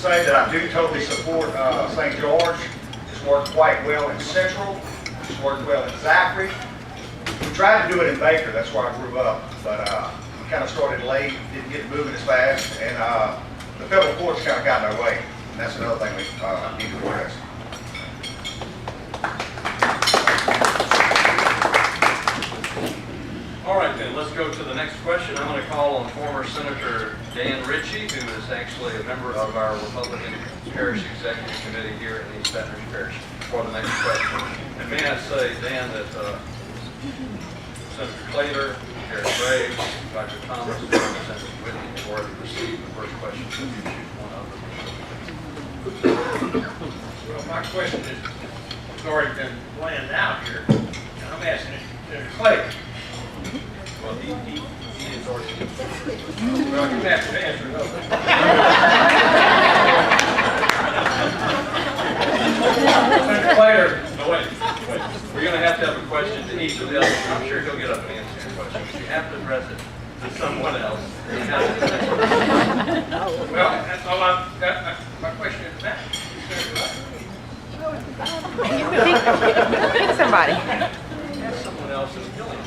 say that I do totally support St. George. It's worked quite well in Central. It's worked well in Zachary. We tried to do it in Baker. That's where I grew up, but we kind of started late, didn't get moving as fast, and the federal courts kind of got in our way. And that's another thing we need to address. All right, then, let's go to the next question. I'm going to call on former Senator Dan Ritchie, who is actually a member of our Republican Parish Executive Committee here in East Baton Rouge Parish, for the next question. And may I say, Dan, that Senator Claytor, Harris Graves, Dr. Thomas, and Representative Whitney have already received the first question. So you choose one of them. Well, my question has already been planned out here, and I'm asking Senator Claytor. Well, he is already. Well, you have to answer no. Senator Claytor. No, wait. We're going to have a question to each of the others. I'm sure he'll get up and answer your question, but you have to address it to someone else. Well, that's all I've got. My question is that. Pick somebody. Someone else is killing you.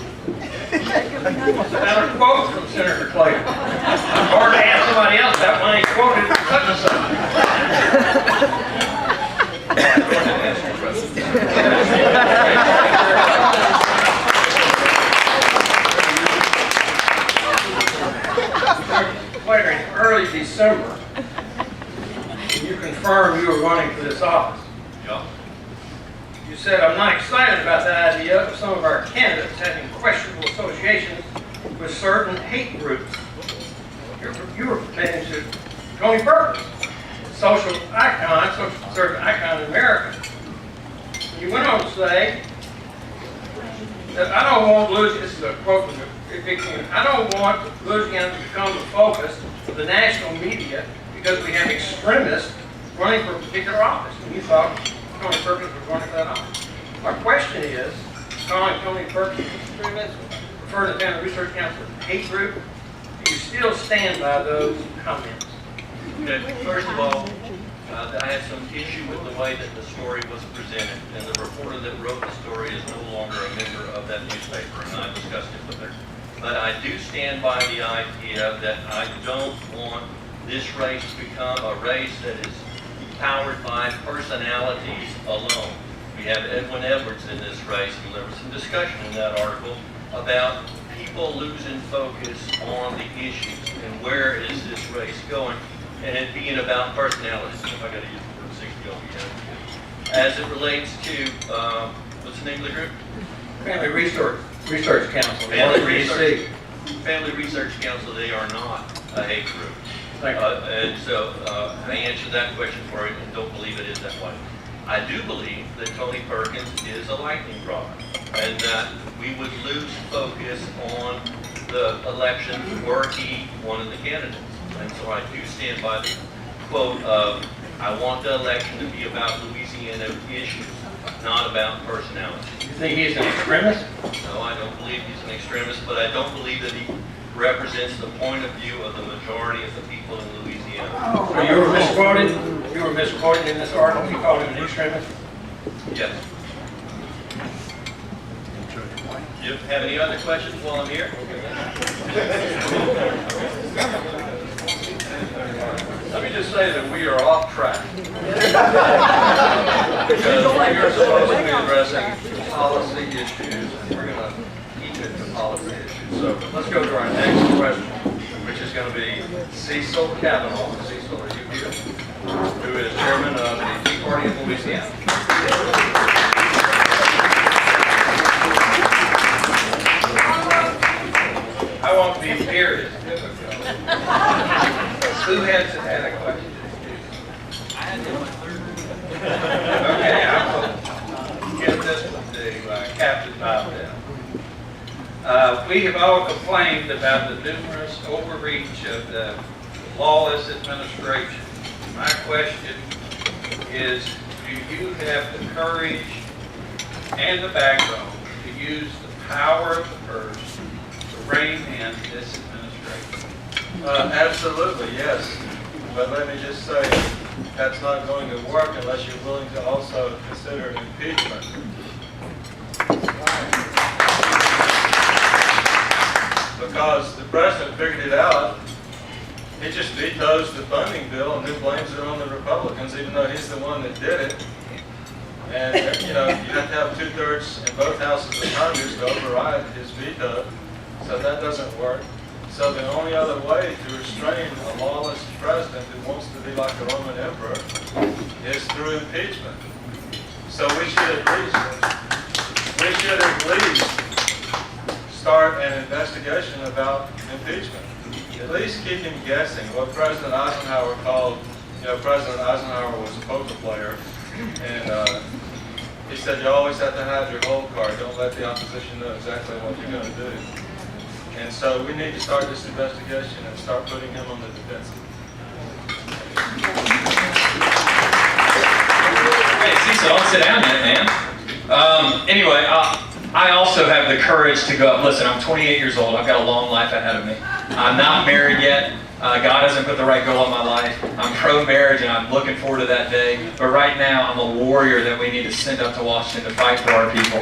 Now, a quote from Senator Claytor. Hard to ask somebody else that one ain't quoted such and such. Go ahead and answer your question. Claytor, in early December, you confirmed you were running for this office. Yeah. You said, I'm not excited about the idea of some of our candidates having questionable associations with certain hate groups. You were pertaining to Tony Perkins, social conservative icon in America. You went on to say that I don't want Louisiana, this is a quote from the big thing, I don't want Louisiana to become the focus of the national media because we have extremists running for a particular office. And you thought Tony Perkins was running for that office. My question is, calling Tony Perkins an extremist, referring to the Family Research Council as a hate group, do you still stand by those comments? Okay, first of all, I had some issue with the way that the story was presented, and the reporter that wrote the story is no longer a member of that newspaper, and I discussed it with her. But I do stand by the idea that I don't want this race to become a race that is powered by personalities alone. We have Edwin Edwards in this race, and there was some discussion in that article about people losing focus on the issues and where is this race going, and it being about personalities. If I got to use the word 60, I'll be happy. As it relates to, what's the name of the group? Family Research Council. Family Research Council, they are not a hate group. Thank you. And so I answered that question for you and don't believe it is that way. I do believe that Tony Perkins is a lightning rod and that we would lose focus on the election were he one of the candidates. And so I do stand by the quote of, I want the election to be about Louisiana issues, not about personality. You think he's an extremist? No, I don't believe he's an extremist, but I don't believe that he represents the point of view of the majority of the people in Louisiana. So you were misquoted? You were misquoted in this article? You called him an extremist? Yes. Do you have any other questions while I'm here? Let me just say that we are off track. Because we are supposed to be addressing policy issues, and we're going to keep it to policy issues. So let's go to our next question, which is going to be Cecil Kavanaugh. Cecil, are you here? Who is chairman of the Tea Party of Louisiana. I won't be here. Who had a question? I had one. Okay, I will give this one to Captain Bob then. We have all complained about the numerous overreach of the lawless administration. My question is, do you have the courage and the backbone to use the power of the purse to rein in this administration? Absolutely, yes. But let me just say, that's not going to work unless you're willing to also consider impeachment. Because the president figured it out. He just vetoes the funding bill and then blames it on the Republicans, even though he's the one that did it. And, you know, you have to have 2/3 in both houses of Congress to override his veto. So that doesn't work. So the only other way to restrain a lawless president who wants to be like a Roman emperor is through impeachment. So we should at least start an investigation about impeachment. At least keep him guessing. What President Eisenhower called, you know, President Eisenhower was a poker player, and he said you always have to have your hold card. Don't let the opposition know exactly what you're going to do. And so we need to start this investigation and start putting him on the defensive. Hey, Cecil, don't sit down yet, man. Anyway, I also have the courage to go up. Listen, I'm 28 years old. I've got a long life ahead of me. I'm not married yet. God hasn't put the right girl in my life. I'm pro-marriage, and I'm looking forward to that day. But right now, I'm a warrior that we need to send up to Washington to fight for our people.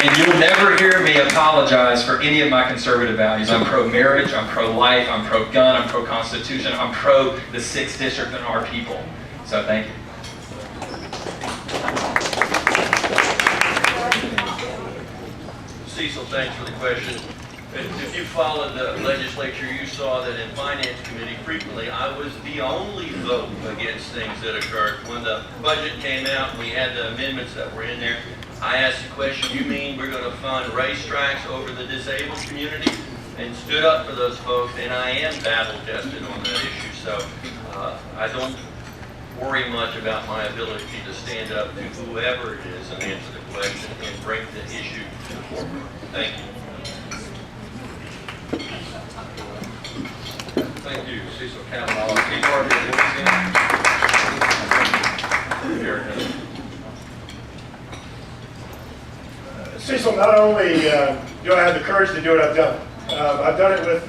And you'll never hear me apologize for any of my conservative values. I'm pro-marriage, I'm pro-life, I'm pro-gun, I'm pro-constitution, I'm pro the 6th District and our people. So thank you. Cecil, thanks for the question. If you followed the legislature, you saw that in Finance Committee frequently, I was the only vote against things that occurred. When the budget came out and we had the amendments that were in there, I asked the question, you mean we're going to fund racetracks over the disabled community? And stood up for those folks, and I am battle-tested on that issue. So I don't worry much about my ability to stand up to whoever it is and answer the question and bring the issue to the forefront. Thank you. Thank you, Cecil Kavanaugh. EBRP, Louisiana. Cecil, not only do I have the courage to do what I've done, I've done it with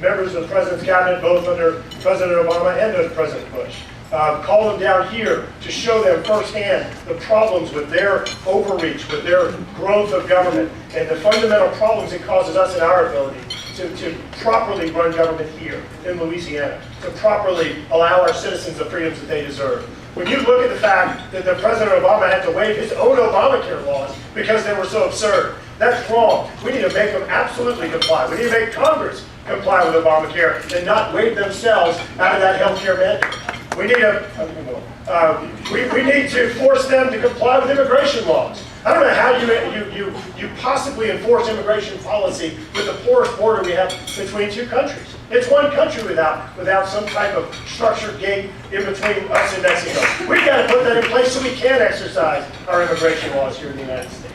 members of the President's cabinet, both under President Obama and under President Bush. Call them down here to show them firsthand the problems with their overreach, with their growth of government, and the fundamental problems it causes us in our ability to properly run government here in Louisiana, to properly allow our citizens the freedoms that they deserve. When you look at the fact that President Obama had to waive his own Obamacare laws because they were so absurd, that's wrong. We need to make them absolutely comply. We need to make Congress comply with Obamacare and not waive themselves out of that health care mandate. We need we need to force them to comply with immigration laws. I don't know how you possibly enforce immigration policy with the porous border we have between two countries. It's one country without some type of structured gate in between us and Mexico. We've got to put that in place so we can exercise our immigration laws here in the United States.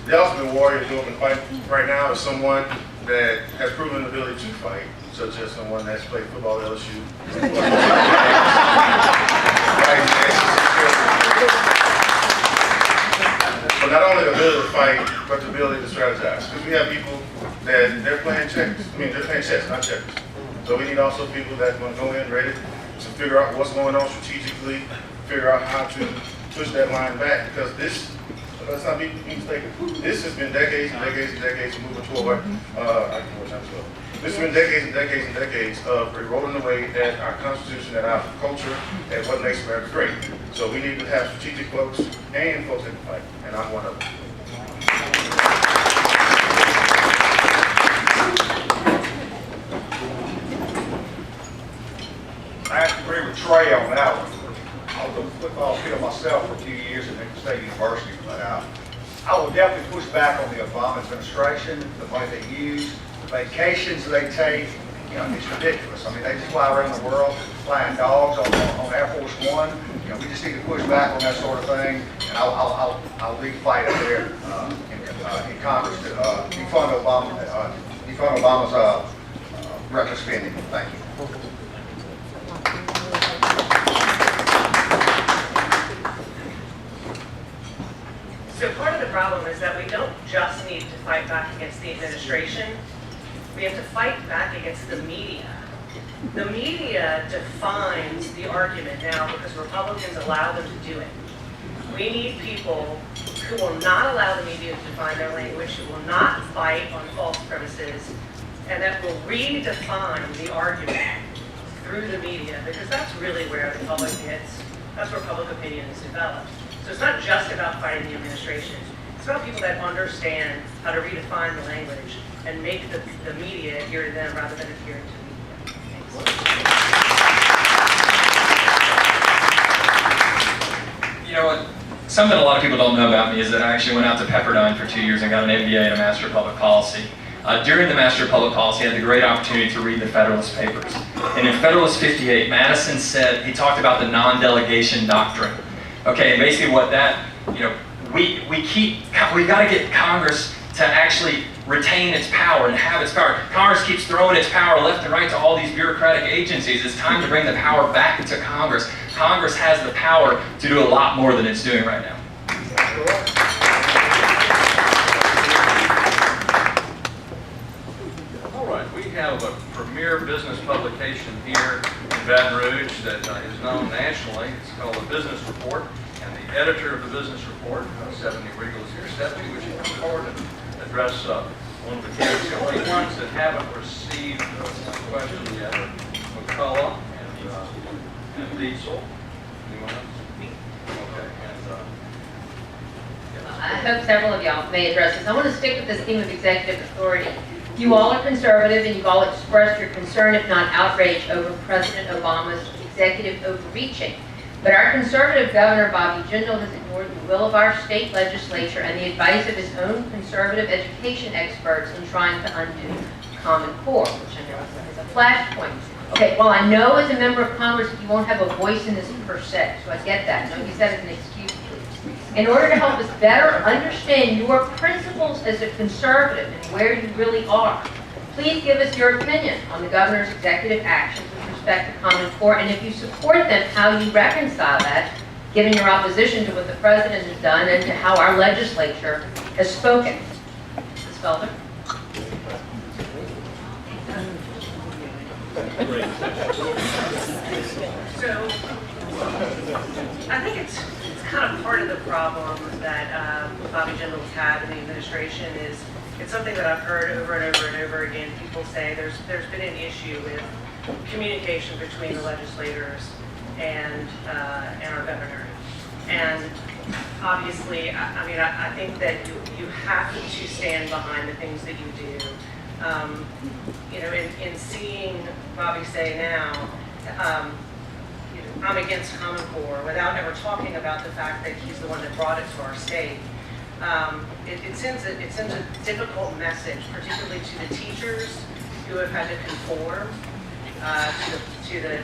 The ultimate warrior doing the fight right now is someone that has proven an ability to fight, such as someone that's played football at LSU. But not only the ability to fight, but the ability to strategize. Because we have people that they're playing chess. They're playing chess, not checkers. So we need also people that are going to go in ready to figure out what's going on strategically, figure out how to push that line back. Because this, let's not be mistaken, this has been decades and decades and decades of moving toward, this has been decades and decades and decades of eroding away at our Constitution, at our culture, at what makes America great. So we need to have strategic folks and folks that can fight, and I'm one of them. I have to agree with Trey on that one. I was on the football field myself for a few years at Nicholls State University, but I will definitely push back on the Obama administration, the money they use, the vacations they take. You know, it's ridiculous. I mean, they just fly around the world flying dogs on Air Force One. You know, we just need to push back on that sort of thing, and I'll lead fight up there in Congress to defund Obama's reckless spending. Thank you. So part of the problem is that we don't just need to fight back against the administration. We have to fight back against the media. The media defines the argument now because Republicans allow them to do it. We need people who will not allow the media to define their language, who will not fight on false premises, and that will redefine the argument through the media, because that's really where the public gets, that's where public opinion is developed. So it's not just about fighting the administration. It's about people that understand how to redefine the language and make the media adhere to them rather than adhering to the media. Thanks. You know what? Something a lot of people don't know about me is that I actually went out to Pepperdine for 2 years and got an MBA and a Master of Public Policy. During the Master of Public Policy, I had the great opportunity to read the Federalist Papers. And in Federalist 58, Madison said, he talked about the non-delegation doctrine. Okay, and basically what that, you know, we got to get Congress to actually retain its power and have its power. Congress keeps throwing its power left and right to all these bureaucratic agencies. It's time to bring the power back to Congress. Congress has the power to do a lot more than it's doing right now. All right, we have a premier business publication here in Baton Rouge that is known nationally. It's called the Business Report, and the editor of the Business Report, Stephanie Regal, is here. Stephanie, would you come forward and address one of the kids, the only ones that haven't received a question yet, McCullough and Diesel. Anyone else? Okay, I hope several of y'all may address this. I want to stick with this theme of executive authority. You all are conservative, and you've all expressed your concern, if not outrage, over President Obama's executive overreaching. But our conservative governor, Bobby Jindal, has ignored the will of our state legislature and the advice of his own conservative education experts in trying to undo Common Core, which I know is a flashpoint. Okay, well, I know as a member of Congress you won't have a voice in this per se, so I get that. Don't use that as an excuse, please. In order to help us better understand your principles as a conservative and where you really are, please give us your opinion on the governor's executive actions with respect to Common Core, and if you support them, how you reconcile that, given your opposition to what the president has done and to how our legislature has spoken. Ms. Felder? So, I think it's kind of part of the problem that Bobby Jindal's had in the administration is it's something that I've heard over and over and over again. People say there's been an issue with communication between the legislators and our governor. And obviously, I think that you have to stand behind the things that you do. You know, in seeing Bobby say now, I'm against Common Core, without ever talking about the fact that he's the one that brought it to our state, it sends a difficult message, particularly to the teachers who have had to conform to the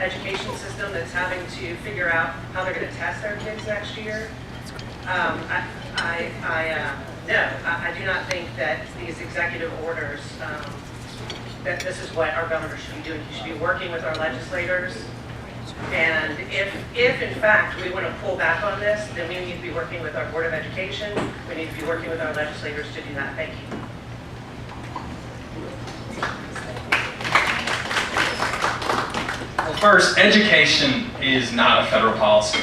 education system that's having to figure out how they're going to test their kids next year. I do not think that these executive orders, that this is what our governor should be doing. He should be working with our legislators. And if in fact we want to pull back on this, then we need to be working with our Board of Education. We need to be working with our legislators to do that. Thank you. Well, first, education is not a federal policy.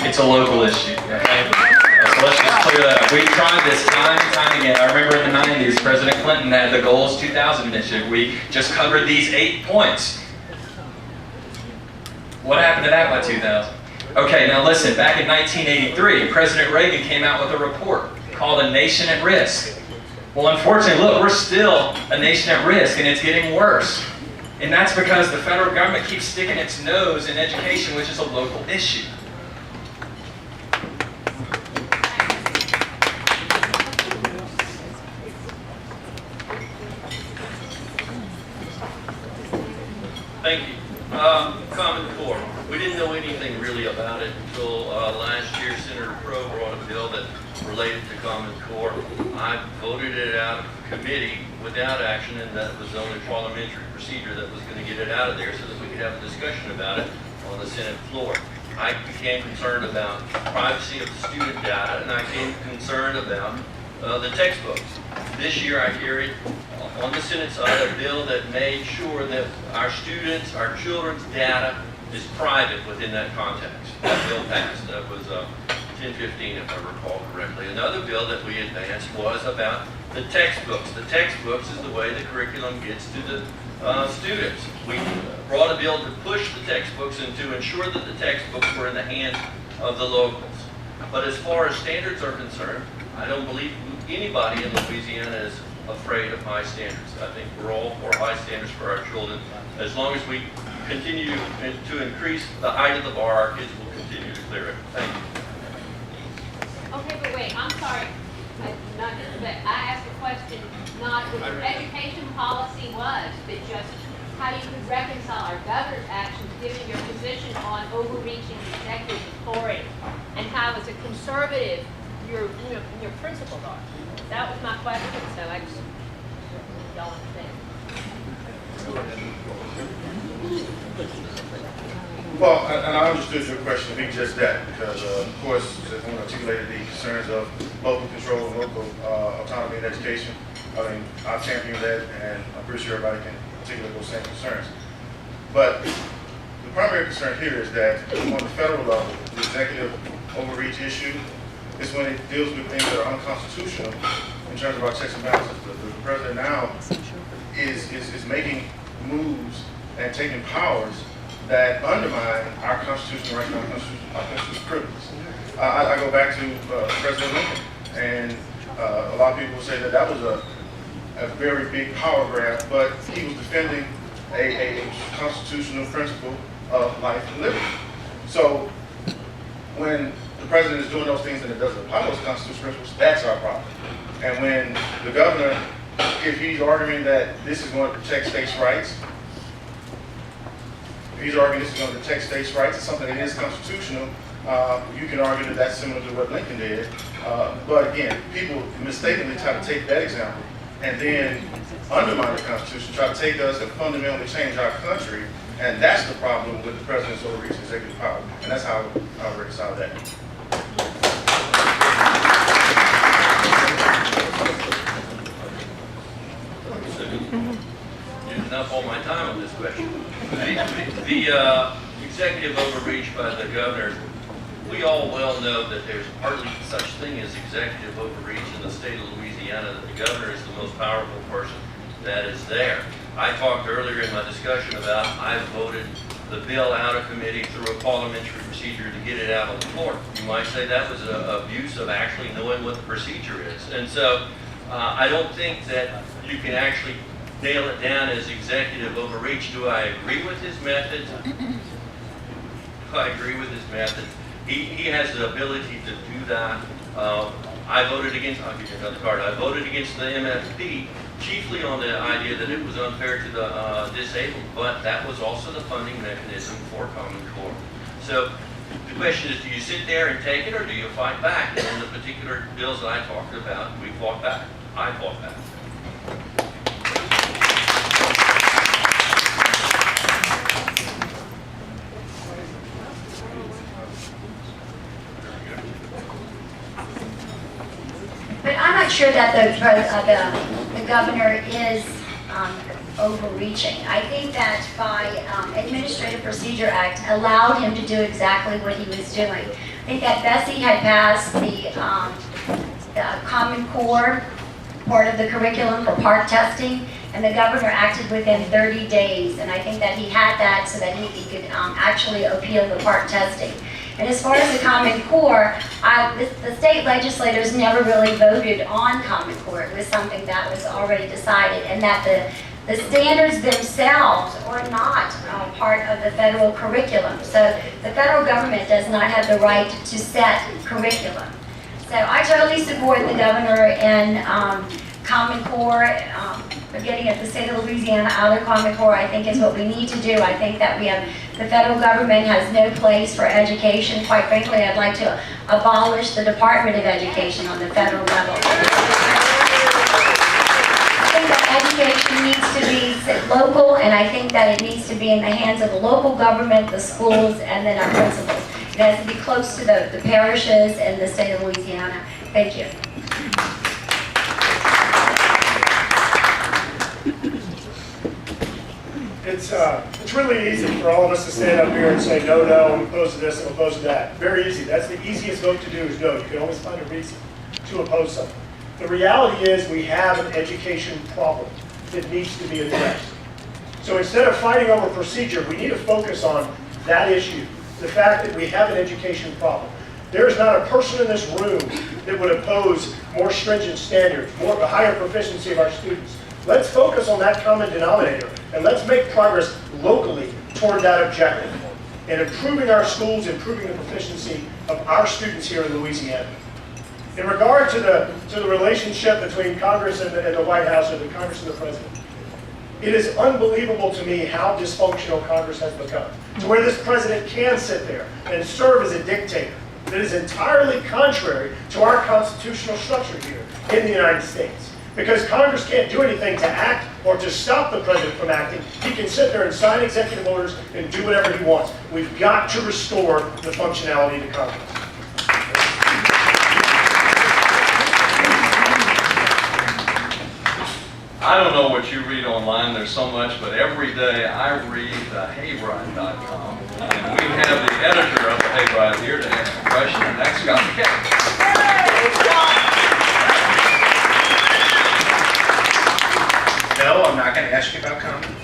It's a local issue. Okay? So let's just clear that up. We've tried this time and time again. I remember in the 90s, President Clinton had the Goals 2000 initiative. We just covered these 8 points. What happened to that by 2000? Okay, now listen, back in 1983, President Reagan came out with a report called A Nation at Risk. Well, unfortunately, look, we're still a nation at risk, and it's getting worse. And that's because the federal government keeps sticking its nose in education, which is a local issue. Thank you. Common Core. We didn't know anything really about it until last year. Senator Crow brought a bill that related to Common Core. I voted it out of committee without action, and that was the only parliamentary procedure that was going to get it out of there so that we could have a discussion about it on the Senate floor. I became concerned about privacy of the student data, and I became concerned about the textbooks. This year I carried on the Senate side a bill that made sure that our students, our children's data is private within that context. That bill passed. That was 1015, if I recall correctly. Another bill that we advanced was about the textbooks. The textbooks is the way the curriculum gets to the students. We brought a bill to push the textbooks and to ensure that the textbooks were in the hands of the locals. But as far as standards are concerned, I don't believe anybody in Louisiana is afraid of high standards. I think we're all for high standards for our children. As long as we continue to increase the height of the bar, our kids will continue to clear it. Thank you. Okay, but wait, I'm sorry. I asked a question, not what your education policy was, but just how you could reconcile our governor's actions given your position on overreaching executive authority, and how as a conservative your principles are. That was my question, so I just, y'all understand. Well, and I understood your question to be just that, because of course, as one articulated the concerns of local control and local autonomy in education. I mean, I champion that, and I'm pretty sure everybody can articulate those same concerns. But the primary concern here is that on the federal level, the executive overreach issue is when it deals with things that are unconstitutional in terms of our checks and balances. The president now is making moves and taking powers that undermine our constitutional rights and our constitutional privileges. I go back to President Lincoln, and a lot of people will say that that was a very big power grab, but he was defending a constitutional principle of life and liberty. So when the president is doing those things and it doesn't apply those constitutional principles, that's our problem. And when the governor, if he's arguing that this is going to protect states' rights, it's something that is constitutional, you can argue that that's similar to what Lincoln did. But again, people mistakenly try to take that example and then undermine the Constitution, try to take us and fundamentally change our country, and that's the problem with the president's overreach executive power. And that's how I reconcile that. Enough all my time on this question. The executive overreach by the governor, we all well know that there's hardly such thing as executive overreach in the state of Louisiana, that the governor is the most powerful person that is there. I talked earlier in my discussion about I voted the bill out of committee through a parliamentary procedure to get it out on the floor. You might say that was an abuse of actually knowing what the procedure is. And so I don't think that you can actually nail it down as executive overreach. Do I agree with his methods? Do I agree with his methods? He has the ability to do that. I voted against, I'll give you another card, I voted against the MFP chiefly on the idea that it was unfair to the disabled, but that was also the funding mechanism for Common Core. So the question is, do you sit there and take it, or do you fight back? And in the particular bills that I talked about, we fought back. I fought back. But I'm not sure that the governor is overreaching. I think that by Administrative Procedure Act allowed him to do exactly what he was doing. I think that Bessie had passed the Common Core part of the curriculum for PARCC testing, and the governor acted within 30 days. And I think that he had that so that he could actually appeal the PARCC testing. And as far as the Common Core, the state legislators never really voted on Common Core. It was something that was already decided, and that the standards themselves are not part of the federal curriculum. So the federal government does not have the right to set curriculum. So I totally support the governor in Common Core. Getting at the state of Louisiana out of Common Core, I think is what we need to do. I think that the federal government has no place for education. Quite frankly, I'd like to abolish the Department of Education on the federal level. I think that education needs to be local, and I think that it needs to be in the hands of the local government, the schools, and then our principals. It has to be close to the parishes and the state of Louisiana. Thank you. It's really easy for all of us to stand up here and say, no, no, I'm opposed to this, I'm opposed to that. Very easy. That's the easiest vote to do is no. You can always find a reason to oppose something. The reality is we have an education problem that needs to be addressed. So instead of fighting over procedure, we need to focus on that issue, the fact that we have an education problem. There is not a person in this room that would oppose more stringent standards, a higher proficiency of our students. Let's focus on that common denominator, and let's make progress locally toward that objective, and improving our schools, improving the proficiency of our students here in Louisiana. In regard to the relationship between Congress and the White House, or the Congress and the President, it is unbelievable to me how dysfunctional Congress has become, to where this president can sit there and serve as a dictator that is entirely contrary to our constitutional structure here in the United States. Because Congress can't do anything to act or to stop the president from acting. He can sit there and sign executive orders and do whatever he wants. We've got to restore the functionality to Congress. I don't know what you read online, there's so much, but every day I read the hayride.com, and we have the editor of the Hayride here to ask a question, and that's Scott McKay. No, I'm not going to ask you about comedy.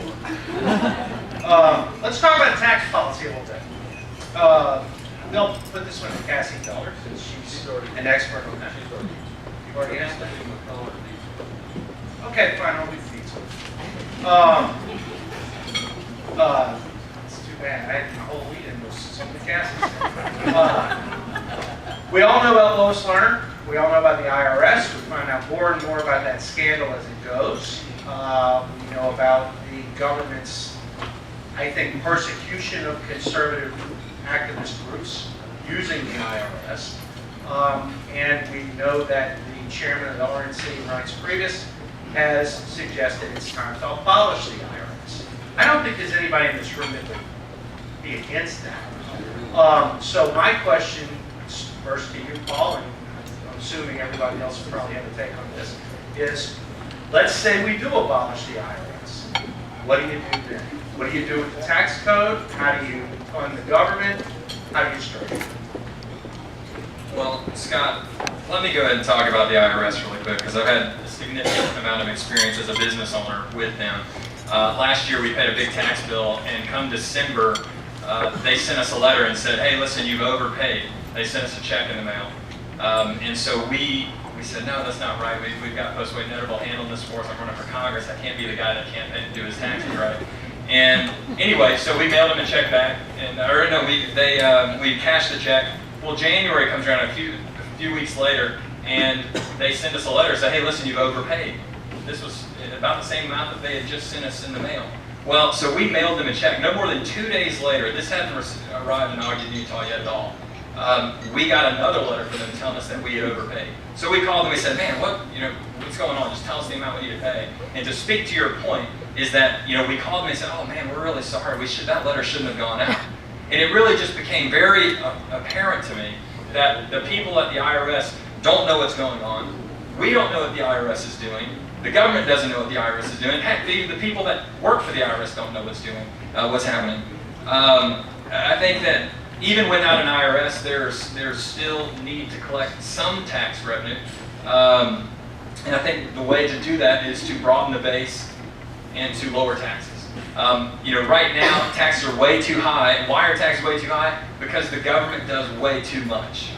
Let's talk about tax policy a little bit. They'll put this one to Cassie Feller, since she's an expert on that. You've already asked that? Okay, fine, I'll leave these. It's too bad. I had my whole lead-in was some of the Cassie's. We all know about Lois Lerner. We all know about the IRS. We find out more and more about that scandal as it goes. We know about the government's, I think, persecution of conservative activist groups using the IRS. And we know that the chairman of the RNC, Reince Priebus, has suggested it's time to abolish the IRS. I don't think there's anybody in this room that would be against that. So my question, first to you, Paul, and I'm assuming everybody else will probably have a take on this, is let's say we do abolish the IRS. What do you do then? What do you do with the tax code? How do you fund the government? How do you structure it? Well, Scott, let me go ahead and talk about the IRS really quick, because I've had a significant amount of experience as a business owner with them. Last year we paid a big tax bill, and come December, they sent us a letter and said, hey, listen, you've overpaid. They sent us a check in the mail. And so we said, no, that's not right. We've got Postway Notable handling this for us. I'm running for Congress. I can't be the guy that can't do his taxes right. And anyway, so we mailed them a check back, and we cashed the check. Well, January comes around a few weeks later, and they send us a letter saying, hey, listen, you've overpaid. This was about the same amount that they had just sent us in the mail. Well, so we mailed them a check. No more than 2 days later, this hadn't arrived in Ogden, Utah yet at all. We got another letter from them telling us that we had overpaid. So we called them and we said, man, what's going on? Just tell us the amount we need to pay. And to speak to your point is that, we called them and said, oh man, we're really sorry. That letter shouldn't have gone out. And it really just became very apparent to me that the people at the IRS don't know what's going on. We don't know what the IRS is doing. The government doesn't know what the IRS is doing. Heck, the people that work for the IRS don't know what's happening. I think that even without an IRS, there's still need to collect some tax revenue. And I think the way to do that is to broaden the base and to lower taxes. Right now, taxes are way too high. And why are taxes way too high? Because the government does way too much.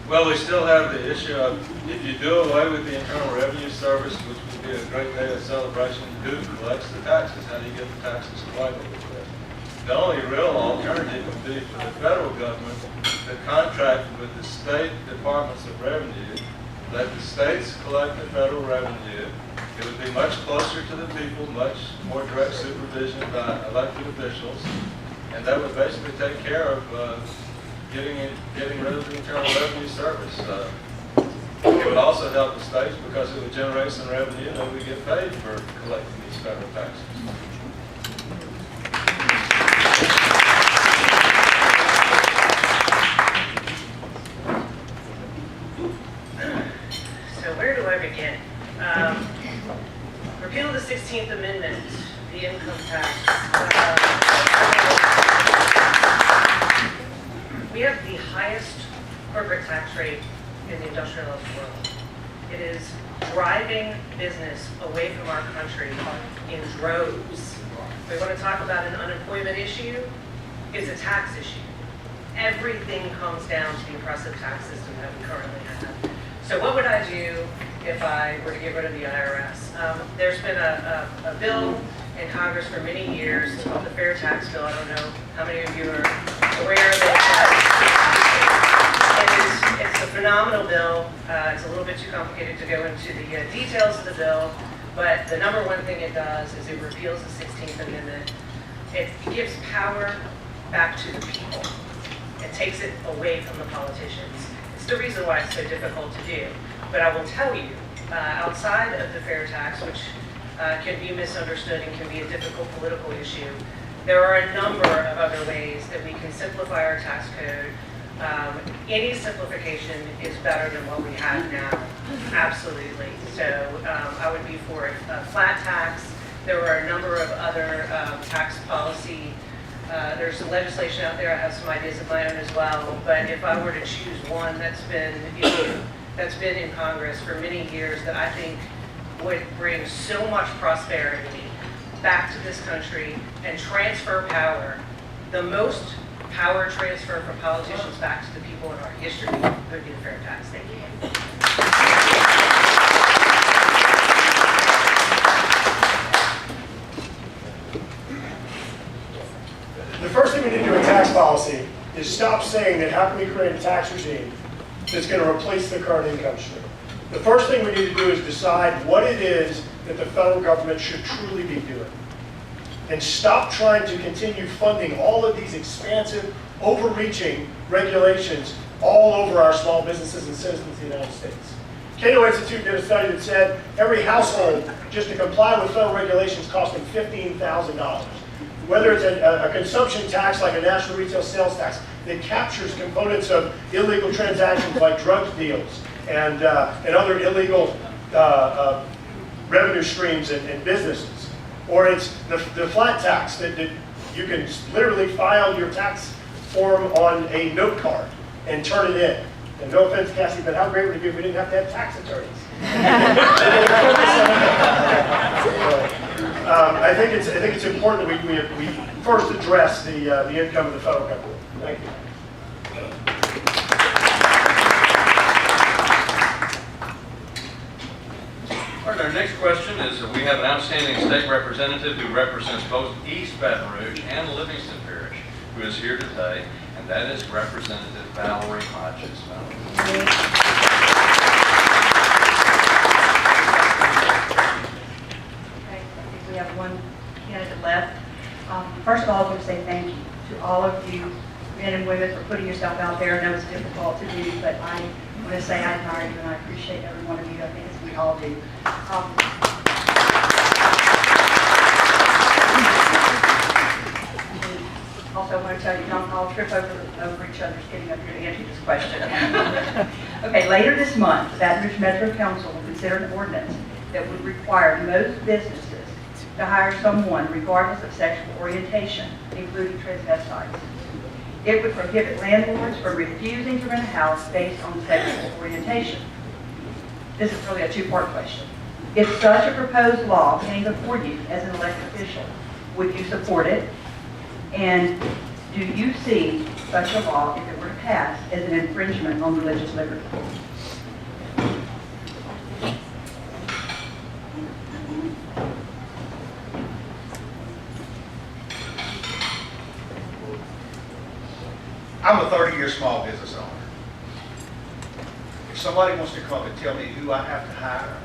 Well, we still have the issue of, if you do away with the Internal Revenue Service, which would be a great day of celebration, who collects the taxes? How do you get the taxes collected? The only real alternative would be for the federal government to contract with the state departments of revenue, let the states collect the federal revenue, It would be much closer to the people, much more direct supervision by elected officials, and that would basically take care of getting rid of the Internal Revenue Service. It would also help the states because it would generate some revenue that we get paid for collecting these federal taxes. So where do I begin? Repeal of the 16th Amendment, the income tax. We have the highest corporate tax rate in the industrialized world. It is driving business away from our country in droves. We want to talk about an unemployment issue. It's a tax issue. Everything comes down to the oppressive tax system that we currently have. So what would I do if I were to get rid of the IRS? There's been a bill in Congress for many years. It's called the Fair Tax Bill. I don't know how many of you are aware of it. It's a phenomenal bill. It's a little bit too complicated to go into the details of the bill, but the number one thing it does is it repeals the 16th Amendment. It gives power back to the people. It takes it away from the politicians. It's the reason why it's so difficult to do. But I will tell you, outside of the fair tax, which can be misunderstood and can be a difficult political issue, there are a number of other ways that we can simplify our tax code. Any simplification is better than what we have now, absolutely. So I would be for a flat tax. There are a number of other tax policy. There's some legislation out there. I have some ideas of my own as well. But if I were to choose one that's been in Congress for many years that I think would bring so much prosperity back to this country and transfer power, the most power transfer from politicians back to the people in our history would be the fair tax. Thank you. The first thing we need to do in tax policy is stop saying that how can we create a tax regime that's going to replace the current income stream. The first thing we need to do is decide what it is that the federal government should truly be doing. And stop trying to continue funding all of these expansive, overreaching regulations all over our small businesses and citizens of the United States. Cato Institute did a study that said every household, just to comply with federal regulations, costs them $15,000. Whether it's a consumption tax like a national retail sales tax that captures components of illegal transactions like drug deals and other illegal revenue streams and businesses. Or it's the flat tax that you can literally file your tax form on a note card and turn it in. And no offense, Cassie, but how great would it be if we didn't have to have tax attorneys? I think it's important that we first address the income of the federal government. Thank you. All right, our next question is we have an outstanding state representative who represents both East Baton Rouge and Livingston Parish who is here today, and that is Representative Valerie Hodges. Okay, I think we have one candidate left. First of all, I want to say thank you to all of you, men and women, for putting yourself out there. I know it's difficult to do, but I want to say I admire you and I appreciate every one of you. I think as we all do. Also, I want to tell you, don't all trip over each other getting up here to answer this question. Okay, later this month, the Baton Rouge Metro Council will consider an ordinance that would require most businesses to hire someone regardless of sexual orientation, including transvestites. It would prohibit landlords from refusing to rent a house based on sexual orientation. This is really a two-part question. If such a proposed law came before you as an elected official, would you support it? And do you see such a law, if it were to pass, as an infringement on religious liberty? I'm a 30-year small business owner. If somebody wants to come and tell me who I have to hire,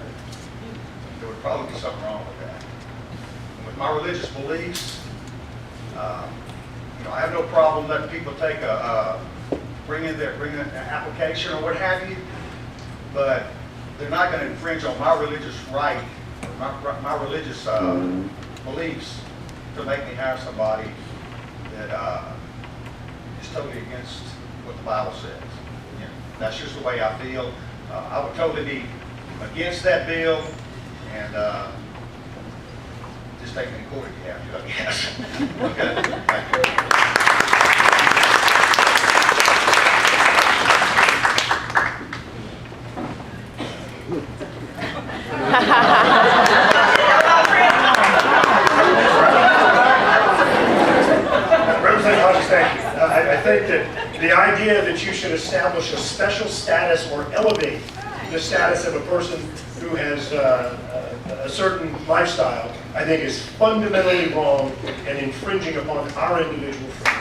the would probably be something wrong with that. And with my religious beliefs, I have no problem letting people take bring in an application or what have you, but they're not going to infringe on my religious right, or my religious beliefs to make me hire somebody that is totally against what the Bible says. That's just the way I feel. I would totally be against that bill, and just take me to court if you have to, I guess. Okay, thank you. Representative Hodges, thank you. I think that the idea that you should establish a special status or elevate the status of a person who has a certain lifestyle, I think is fundamentally wrong and infringing upon our individual freedoms.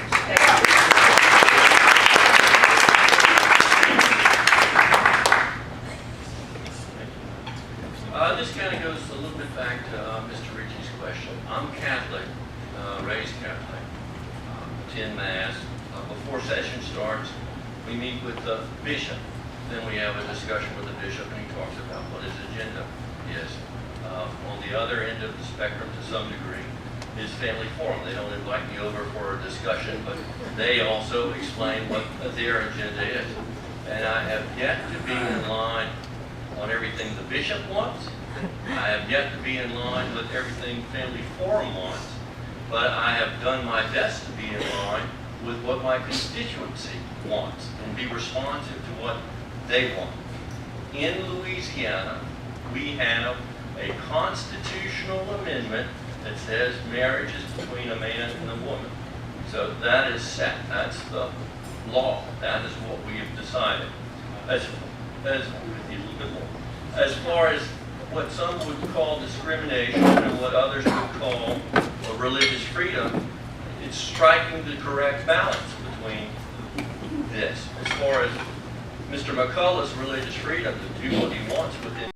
This kind of goes a little bit back to Mr. Ritchie's question. I'm Catholic, raised Catholic, attend Mass. Before session starts, we meet with the bishop. Then we have a discussion with the bishop, and he talks about what his agenda is. On the other end of the spectrum, to some degree, is family forum. They don't invite me over for a discussion, but they also explain what their agenda is. And I have yet to be in line on everything the bishop wants. I have yet to be in line with everything Family Forum wants, but I have done my best to be in line with what my constituency wants and be responsive to what they want. In Louisiana, we have a constitutional amendment that says marriage is between a man and a woman. So that is set. That's the law. That is what we have decided. As far as what some would call discrimination and what others would call religious freedom, it's striking the correct balance between this. As far as Mr. McCullough's religious freedom to do what he wants within